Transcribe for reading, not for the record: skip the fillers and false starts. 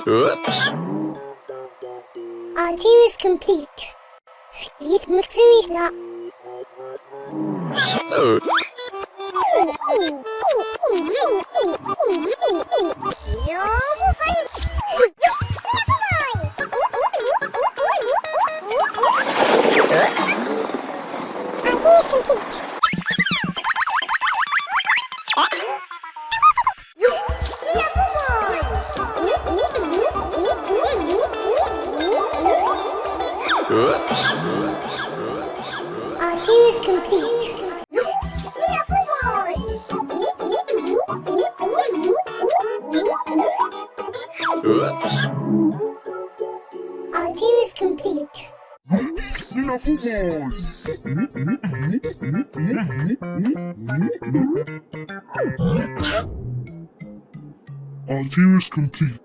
Oops. Our team is complete. These mixeries are... Smooth. Oops. Our team is complete. Oops. Our team is complete. Our team is complete.